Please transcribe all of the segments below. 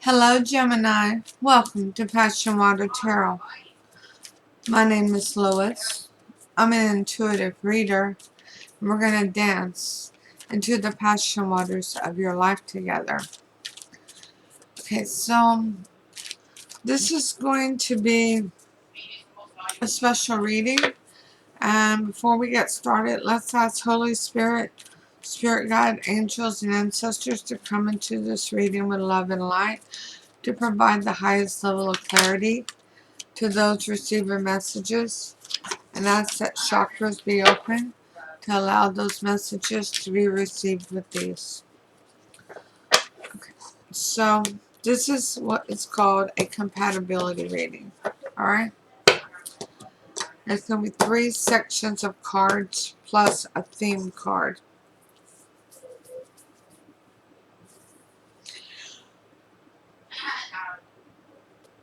Hello, Gemini. Welcome to PassionWater Tarot. My name is Lois. I'm an intuitive reader, and we're going to dance into the passion waters of your life together. Okay, so this is going to be a special reading. And before we get started, let's ask Holy Spirit, Spirit Guide, angels, and ancestors to come into this reading with love and light to provide the highest level of clarity to those receiving messages, and ask that chakras be open to allow those messages to be received with ease. Okay. So this is what is called a compatibility reading. Alright? There's going to be 3 sections of cards plus a theme card.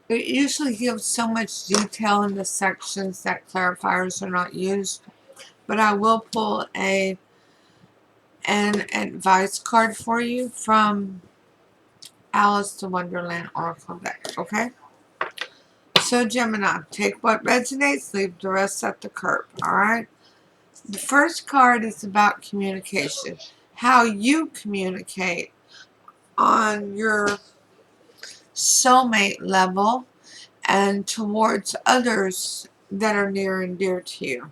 It usually gives so much detail in the sections that clarifiers are not used, but I will pull an advice card for you from Alice the Wonderland Oracle deck, okay? So Gemini, take what resonates, leave the rest at the curb, alright? The first card is about communication. How you communicate on your soulmate level and towards others that are near and dear to you.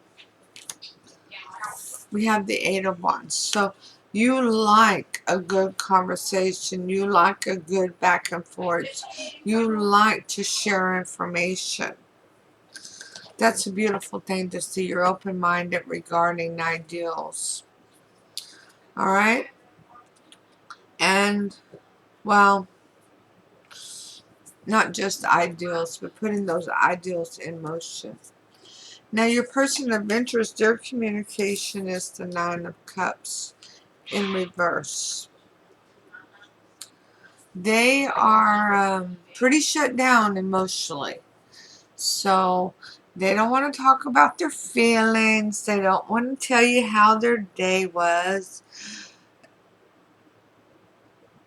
We have the 8 of Wands. So you like a good conversation. You like a good back and forth. You like to share information. That's a beautiful thing to see. You're open-minded regarding ideals. Alright? And, well, not just ideals, but putting those ideals in motion. Now, your person of interest, their communication is the 9 of Cups in reverse. They are pretty shut down emotionally. So they don't want to talk about their feelings. They don't want to tell you how their day was.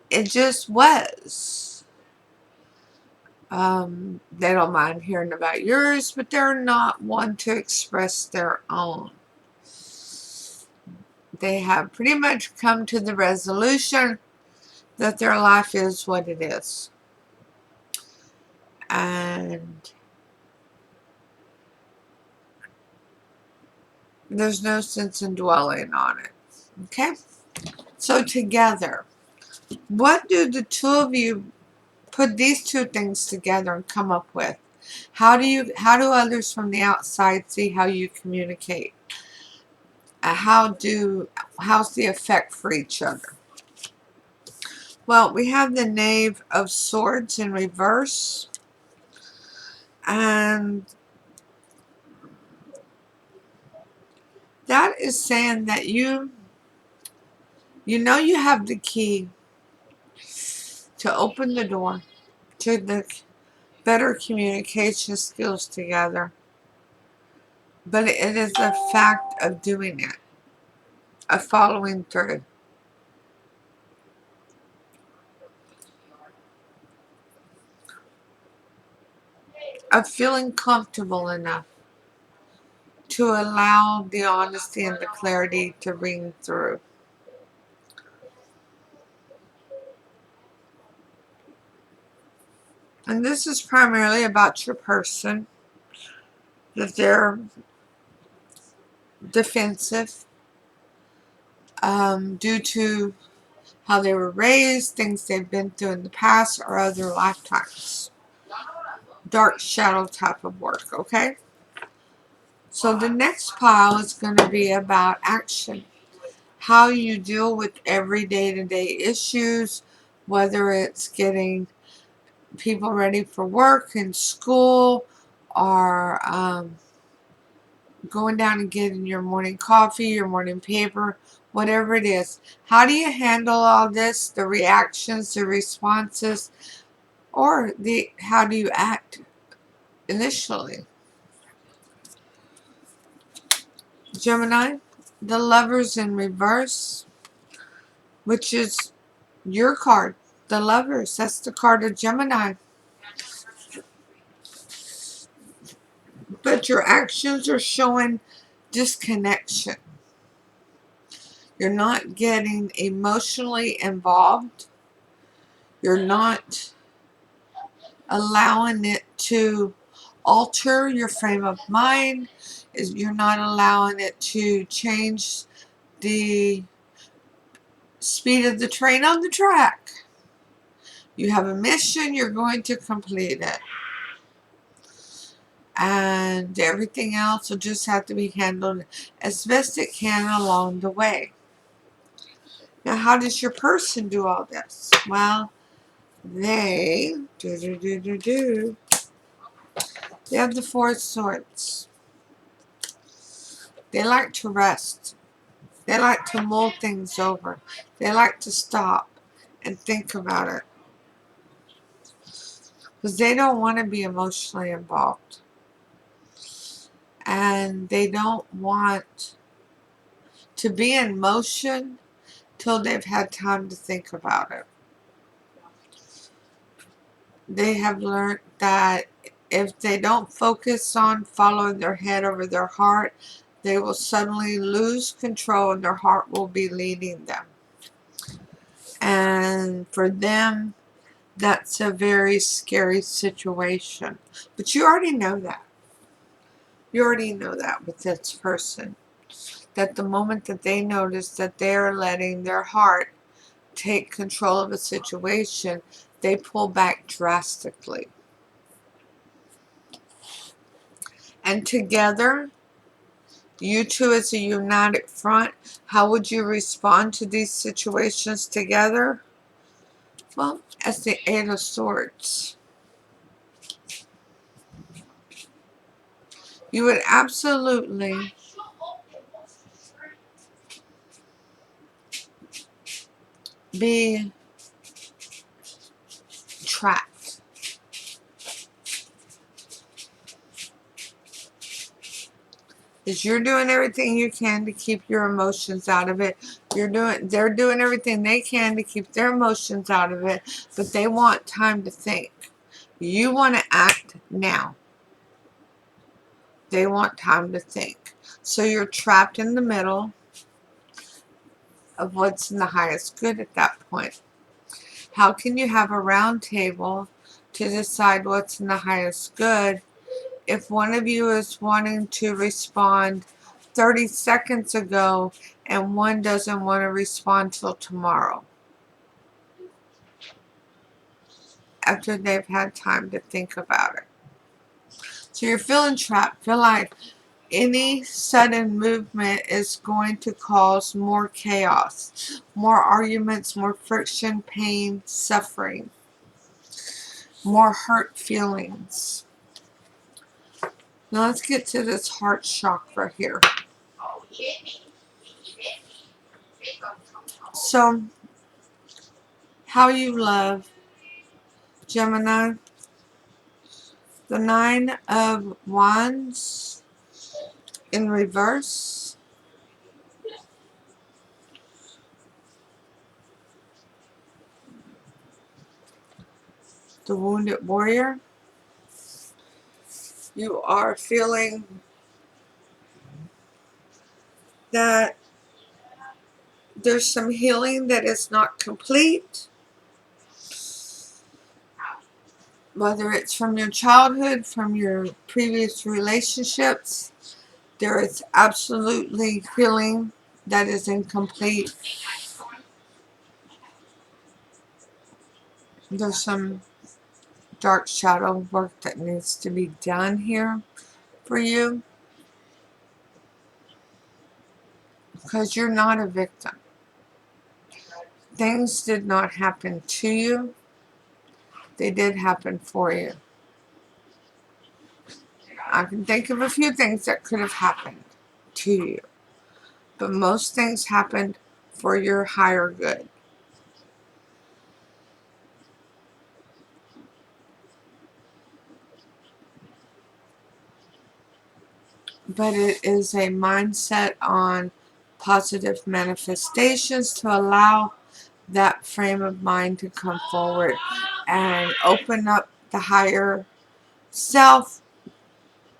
It just was. They don't mind hearing about yours, but they're not one to express their own. They have pretty much come to the resolution that their life is what it is. And there's no sense in dwelling on it. Okay? So together, what do the two of you put these two things together and come up with? How do others from the outside see how you communicate? How's the effect for each other? Well, we have the Knave of Swords in reverse. And that is saying that you know you have the key to open the door to the better communication skills together. But it is a fact of doing it, of following through. Of feeling comfortable enough to allow the honesty and the clarity to ring through. And this is primarily about your person, that they're defensive due to how they were raised, things they've been through in the past, or other lifetimes. Dark shadow type of work, okay? So the next pile is going to be about action. How you deal with every day-to-day issues, whether it's getting people ready for work and school, or going down and getting your morning coffee, your morning paper, whatever it is. How do you handle all this, the reactions, the responses, or how do you act initially? Gemini, the Lovers in reverse, which is your card. The Lovers, that's the card of Gemini. But your actions are showing disconnection. You're not getting emotionally involved. You're not allowing it to alter your frame of mind. You're not allowing it to change the speed of the train on the track. You have a mission, you're going to complete it. And everything else will just have to be handled as best it can along the way. Now, how does your person do all this? Well, they have the Four of Swords. They like to rest. They like to mull things over. They like to stop and think about it. Because they don't want to be emotionally involved. And they don't want to be in motion till they've had time to think about it. They have learned that if they don't focus on following their head over their heart, they will suddenly lose control and their heart will be leading them. And for them, that's a very scary situation. But you already know that. You already know that with this person. That the moment that they notice that they're letting their heart take control of a situation, they pull back drastically. And together, you two as a united front, how would you respond to these situations together? Well, as the Eight of Swords. You would absolutely be trapped. Because you're doing everything you can to keep your emotions out of it. They're doing everything they can to keep their emotions out of it, but they want time to think. You want to act now. They want time to think. So you're trapped in the middle of what's in the highest good at that point. How can you have a round table to decide what's in the highest good if one of you is wanting to respond 30 seconds ago and one doesn't want to respond till tomorrow after they've had time to think about it? So you're feeling trapped. Feel like any sudden movement is going to cause more chaos, more arguments, more friction, pain, suffering, more hurt feelings. Now let's get to this heart chakra here. So, how you love Gemini, the Nine of Wands in reverse, the Wounded Warrior. You are feeling that there's some healing that is not complete, whether it's from your childhood, from your previous relationships. There is absolutely healing that is incomplete. There's some dark shadow work that needs to be done here for you, because you're not a victim. Things did not happen to you. They did happen for you. I can think of a few things that could have happened to you, but most things happened for your higher good. But it is a mindset on positive manifestations to allow that frame of mind to come forward and open up the higher self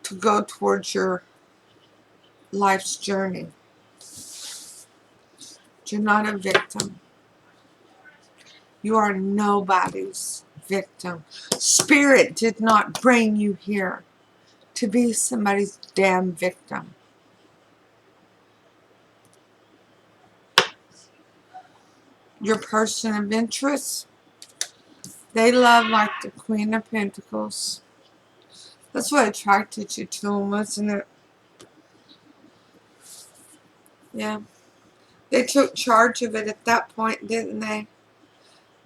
to go towards your life's journey. You're not a victim. You are nobody's victim. Spirit did not bring you here to be somebody's damn victim. Your person of interest, they love like the Queen of Pentacles. That's what attracted you to them, wasn't it? Yeah. They took charge of it at that point, didn't they?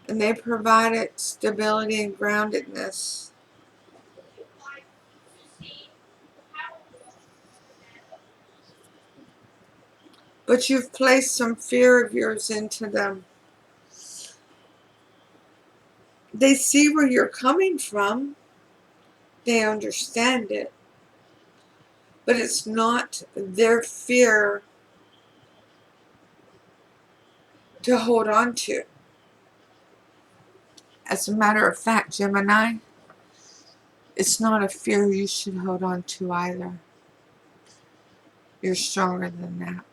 And they provided stability and groundedness. But you've placed some fear of yours into them. They see where you're coming from. They understand it. But it's not their fear to hold on to. As a matter of fact, Gemini, it's not a fear you should hold on to either. You're stronger than that.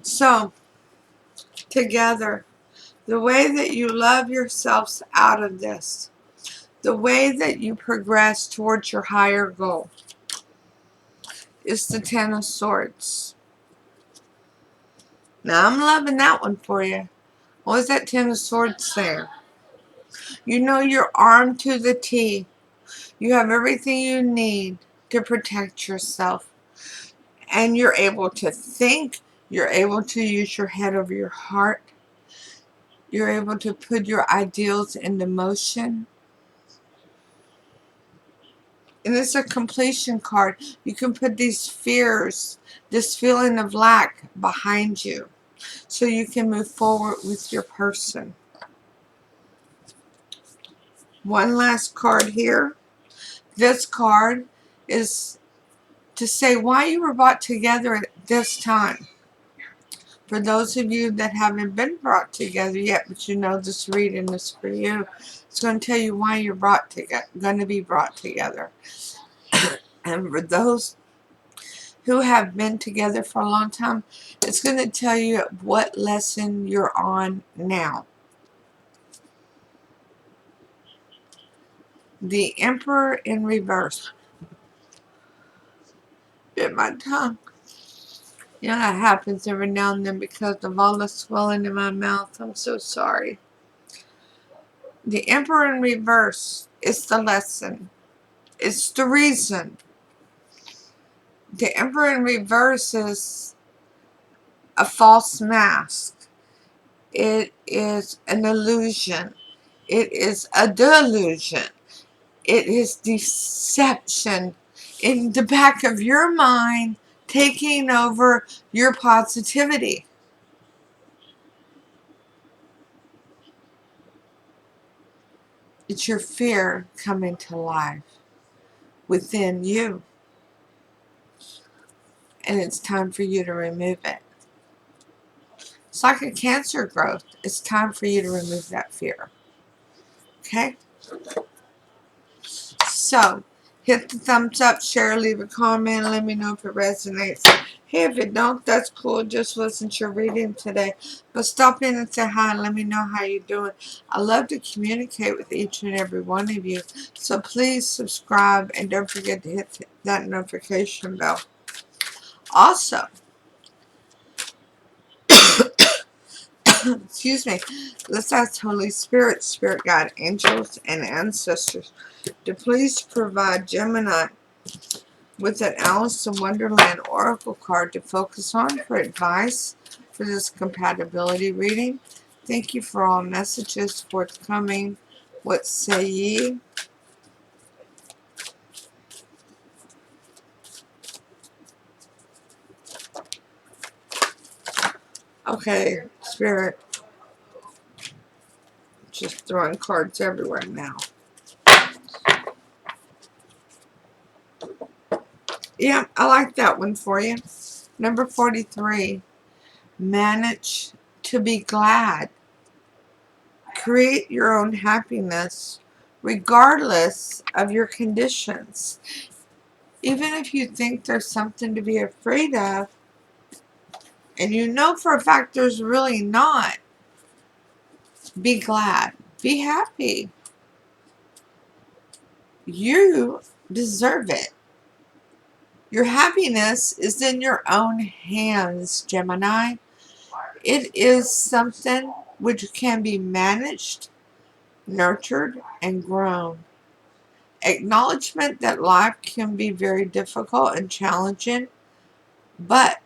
So, together, the way that you love yourselves out of this, the way that you progress towards your higher goal, is the Ten of Swords. Now, I'm loving that one for you. What is that Ten of Swords there? You know you're armed to the T. You have everything you need to protect yourself. And you're able to think. You're able to use your head over your heart. You're able to put your ideals into motion. And it's a completion card. You can put these fears, this feeling of lack behind you, so you can move forward with your person. One last card here. This card is to say why you were brought together at this time. For those of you that haven't been brought together yet, but you know this reading is for you, it's going to tell you why you're going to be brought together. And for those who have been together for a long time, it's going to tell you what lesson you're on now. The Emperor in reverse. Bit my tongue. You know, that happens every now and then because of all the swelling in my mouth. I'm so sorry. The Emperor in reverse is the lesson. It's the reason. The Emperor in reverse is a false mask. It is an illusion. It is a delusion. It is deception in the back of your mind, taking over your positivity. It's your fear coming to life within you. And it's time for you to remove it. It's like a cancer growth. It's time for you to remove that fear. Okay? So, hit the thumbs up, share, leave a comment, let me know if it resonates. Hey, if it don't, that's cool. It just wasn't your reading today. But stop in and say hi and let me know how you're doing. I love to communicate with each and every one of you. So please subscribe and don't forget to hit that notification bell. Also, excuse me, let's ask Holy Spirit, Spirit Guide, Angels, and Ancestors to please provide Gemini with an Alice in Wonderland Oracle card to focus on for advice for this compatibility reading. Thank you for all messages forthcoming. What say ye? Okay, Spirit. Just throwing cards everywhere now. Yeah, I like that one for you. Number 43. Manage to be glad. Create your own happiness regardless of your conditions. Even if you think there's something to be afraid of, and you know for a fact there's really not, be glad. Be happy. You deserve it. Your happiness is in your own hands, Gemini. It is something which can be managed, nurtured, and grown. Acknowledgement that life can be very difficult and challenging, but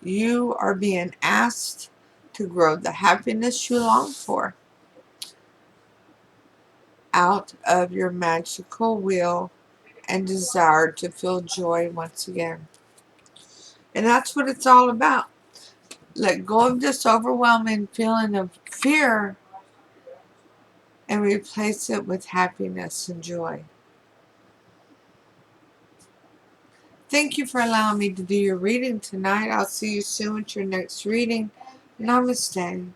you are being asked to grow the happiness you long for out of your magical will and desire to feel joy once again. And that's what it's all about. Let go of this overwhelming feeling of fear and replace it with happiness and joy. Thank you for allowing me to do your reading tonight. I'll see you soon with your next reading. Namaste.